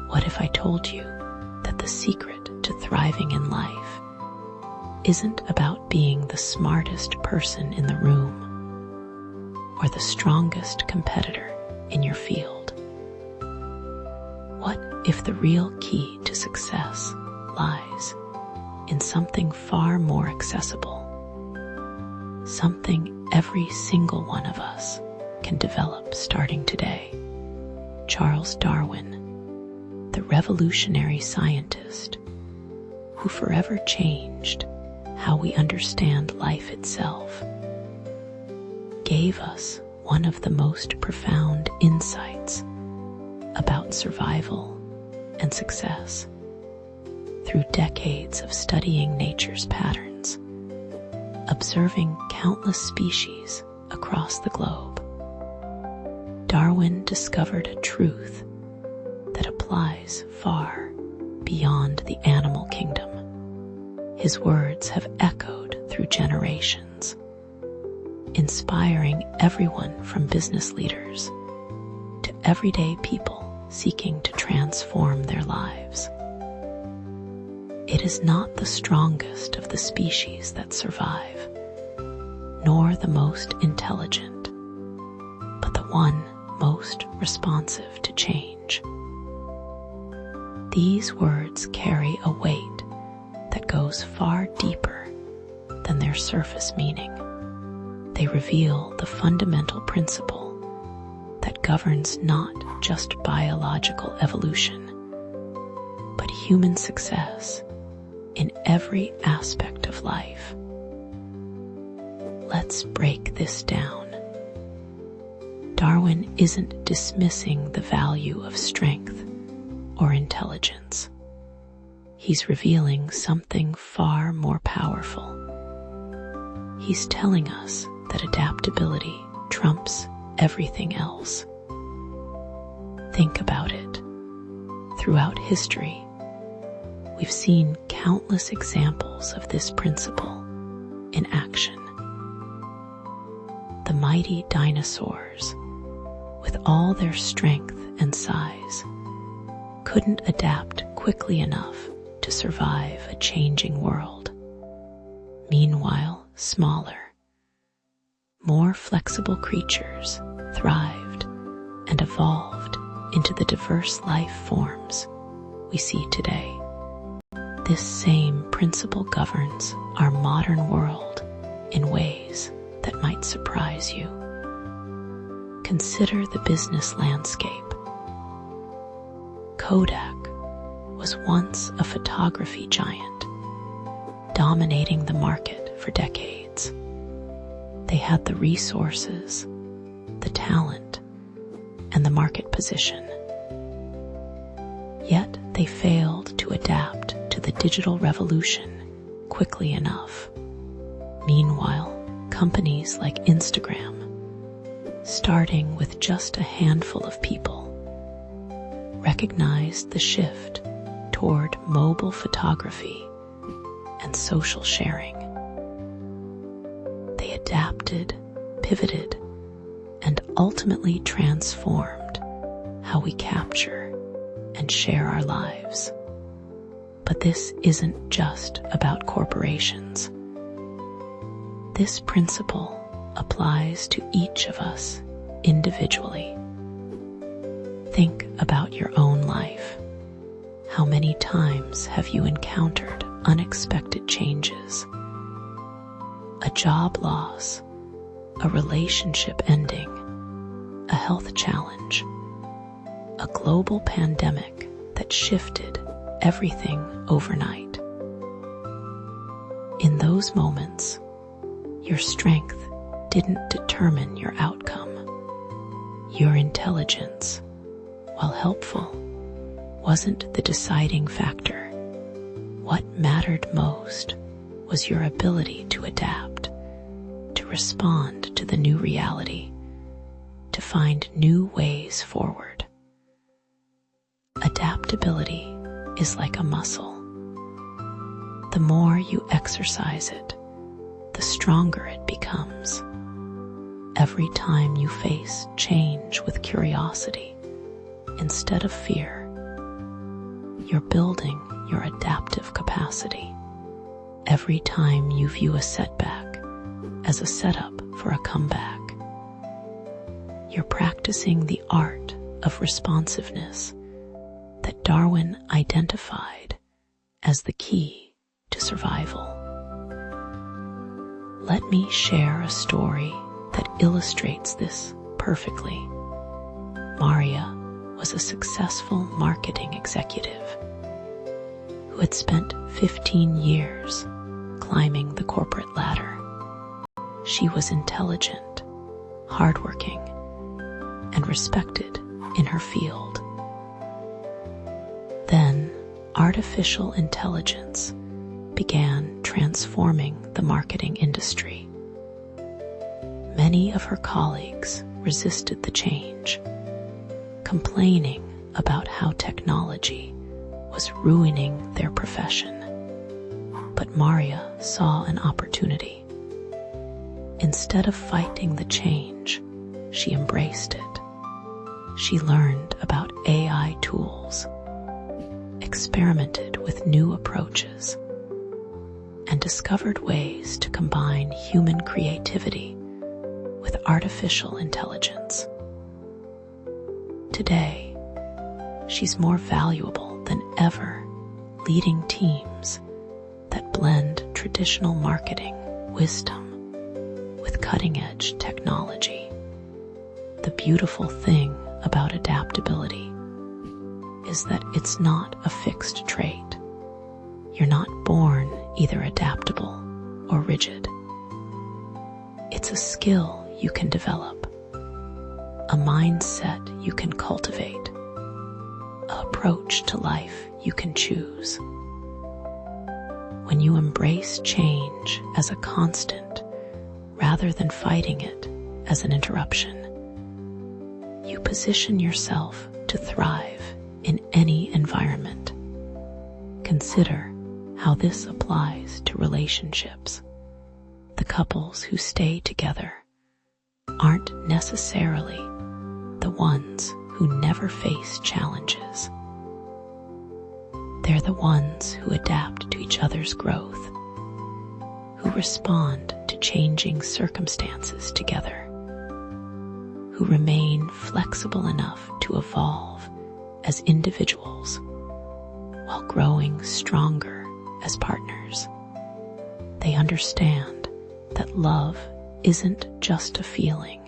What if I told you that the secret to thriving in life isn't about being the smartest person in the room or the strongest competitor in your field? What if the real key to success lies in something far more accessible, something every single one of us can develop starting today? Charles Darwin, the revolutionary scientist who forever changed how we understand life itself, gave us one of the most profound insights about survival and success. Through decades of studying nature's patterns, observing countless species across the globe, Darwin discovered a truth that applies far beyond the animal kingdom. His words have echoed through generations, inspiring everyone from business leaders to everyday people seeking to transform their lives. It is not the strongest of the species that survive, nor the most intelligent, but the one most responsive to change. These words carry a weight that goes far deeper than their surface meaning. They reveal the fundamental principle that governs not just biological evolution, but human success in every aspect of life. Let's break this down. Darwin isn't dismissing the value of strength or intelligence. He's revealing something far more powerful. He's telling us that adaptability trumps everything else. Think about it. Throughout history, we've seen countless examples of this principle in action. The mighty dinosaurs, with all their strength and size, couldn't adapt quickly enough to survive a changing world. Meanwhile, smaller, more flexible creatures thrived and evolved into the diverse life forms we see today. This same principle governs our modern world in ways that might surprise you. Consider the business landscape. Kodak was once a photography giant, dominating the market for decades. They had the resources, the talent, and the market position. Yet they failed to adapt to the digital revolution quickly enough. Meanwhile, companies like Instagram, starting with just a handful of people, recognized the shift toward mobile photography and social sharing. They adapted, pivoted, and ultimately transformed how we capture and share our lives. But this isn't just about corporations. This principle applies to each of us individually. Think about your own life. How many times have you encountered unexpected changes? A job loss, a relationship ending, a health challenge, a global pandemic that shifted everything overnight. In those moments, your strength didn't determine your outcome. Your intelligence, while helpful, wasn't the deciding factor. What mattered most was your ability to adapt, to respond to the new reality, to find new ways forward. Adaptability is like a muscle. The more you exercise it, the stronger it becomes. Every time you face change with curiosity instead of fear, you're building your adaptive capacity. Every time you view a setback as a setup for a comeback, you're practicing the art of responsiveness that Darwin identified as the key to survival. Let me share a story that illustrates this perfectly. Maria was a successful marketing executive who had spent 15 years climbing the corporate ladder. She was intelligent, hardworking, and respected in her field. Then, artificial intelligence began transforming the marketing industry. Many of her colleagues resisted the change, complaining about how technology was ruining their profession. But Maria saw an opportunity. Instead of fighting the change, she embraced it. She learned about AI tools, experimented with new approaches, and discovered ways to combine human creativity with artificial intelligence. Today, she's more valuable than ever, leading teams that blend traditional marketing wisdom with cutting-edge technology. The beautiful thing about adaptability is that it's not a fixed trait. You're not born either adaptable or rigid. It's a skill you can develop, a mindset you can cultivate, an approach to life you can choose. When you embrace change as a constant rather than fighting it as an interruption, you position yourself to thrive in any environment. Consider how this applies to relationships. The couples who stay together aren't necessarily the ones who never face challenges. They're the ones who adapt to each other's growth, who respond to changing circumstances together, who remain flexible enough to evolve as individuals while growing stronger as partners. They understand that love isn't just a feeling.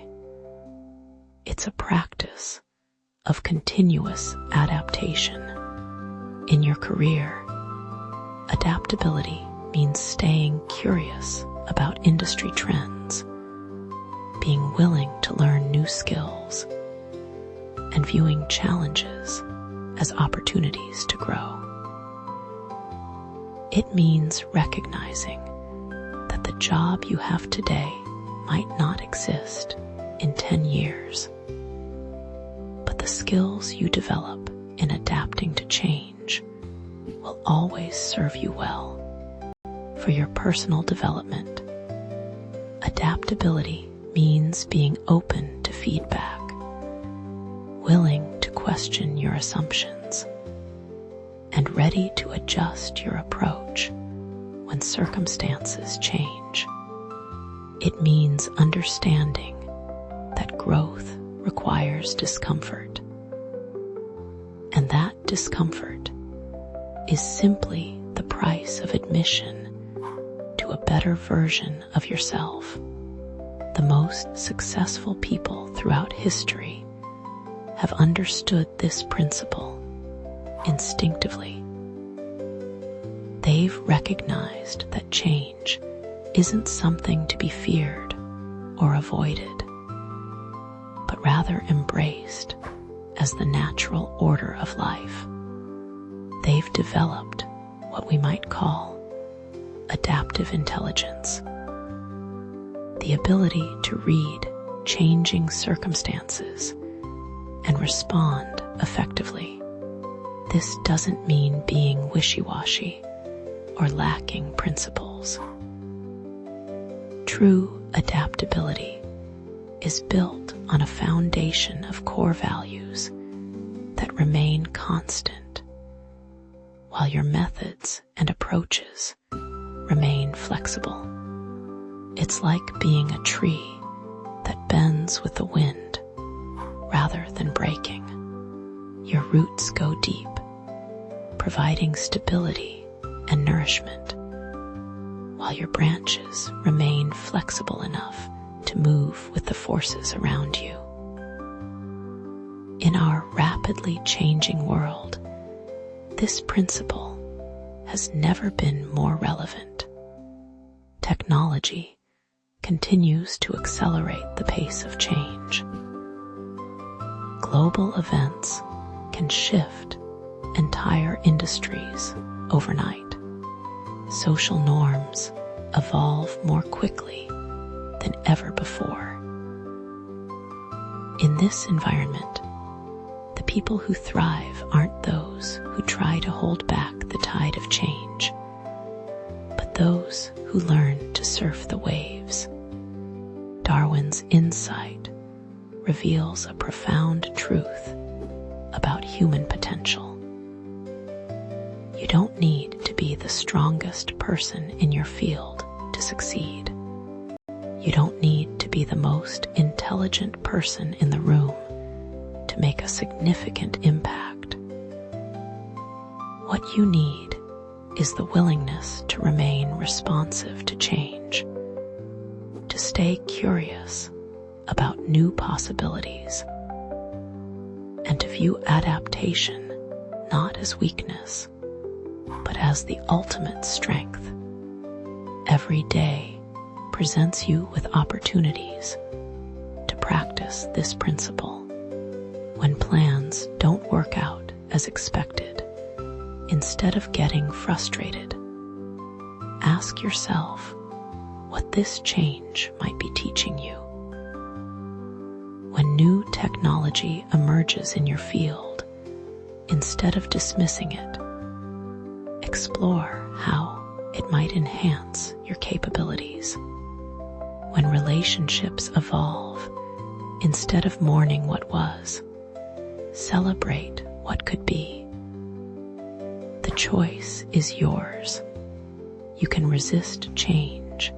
It's a practice of continuous adaptation. In your career, adaptability means staying curious about industry trends, being willing to learn new skills, and viewing challenges as opportunities to grow. It means recognizing that the job you have today might not exist in 10 years, but the skills you develop in adapting to change will always serve you well. For your personal development, adaptability means being open to feedback, willing to question your assumptions, and ready to adjust your approach when circumstances change. It means understanding that growth requires discomfort, and that discomfort is simply the price of admission to a better version of yourself. The most successful people throughout history have understood this principle instinctively. They've recognized that change isn't something to be feared or avoided, but rather embraced as the natural order of life. They've developed what we might call adaptive intelligence, the ability to read changing circumstances and respond effectively. This doesn't mean being wishy-washy or lacking principles. True adaptability is built on a foundation of core values that remain constant while your methods and approaches remain flexible. It's like being a tree that bends with the wind rather than breaking. Your roots go deep, providing stability and nourishment, while your branches remain flexible enough to move with the forces around you. In our rapidly changing world, this principle has never been more relevant. Technology continues to accelerate the pace of change. Global events can shift entire industries overnight. Social norms evolve more quickly than ever before. In this environment, the people who thrive aren't those who try to hold back the tide of change, but those who learn to surf the waves. Darwin's insight reveals a profound truth about human potential. You don't need to be the strongest person in your field to succeed. You don't need to be the most intelligent person in the room to make a significant impact. What you need is the willingness to remain responsive to change, to stay curious about new possibilities, and to view adaptation not as weakness, but as the ultimate strength. Every day presents you with opportunities to practice this principle. When plans don't work out as expected, instead of getting frustrated, ask yourself what this change might be teaching you. When new technology emerges in your field, instead of dismissing it, explore how it might enhance your capabilities. When relationships evolve, instead of mourning what was, celebrate what could be. The choice is yours. You can resist change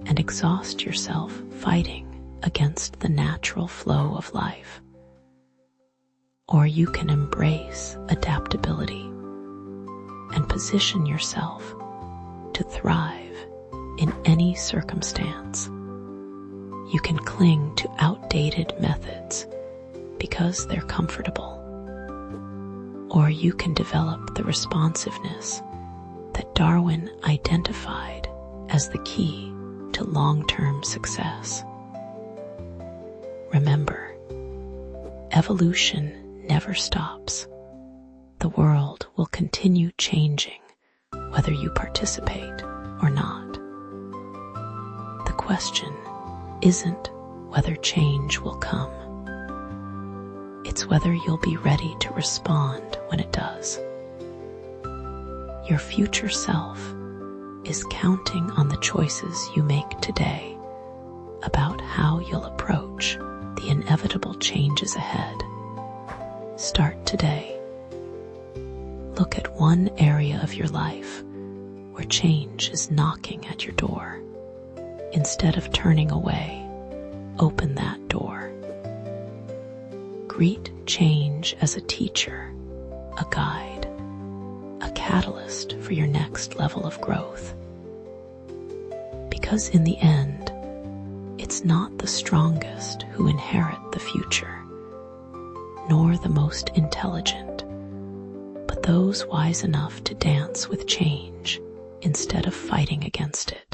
and exhaust yourself fighting against the natural flow of life. Or you can embrace adaptability and position yourself to thrive in any circumstance. You can cling to outdated methods because they're comfortable, or you can develop the responsiveness that Darwin identified as the key to long-term success. Remember, evolution never stops. The world will continue changing whether you participate or not. The question isn't whether change will come. It's whether you'll be ready to respond when it does. Your future self is counting on the choices you make today about how you'll approach the inevitable changes ahead. Start today. Look at one area of your life where change is knocking at your door. Instead of turning away, open that door. Greet change as a teacher, a guide, a catalyst for your next level of growth. Because in the end, it's not the strongest who inherit the future, nor the most intelligent, but those wise enough to dance with change instead of fighting against it.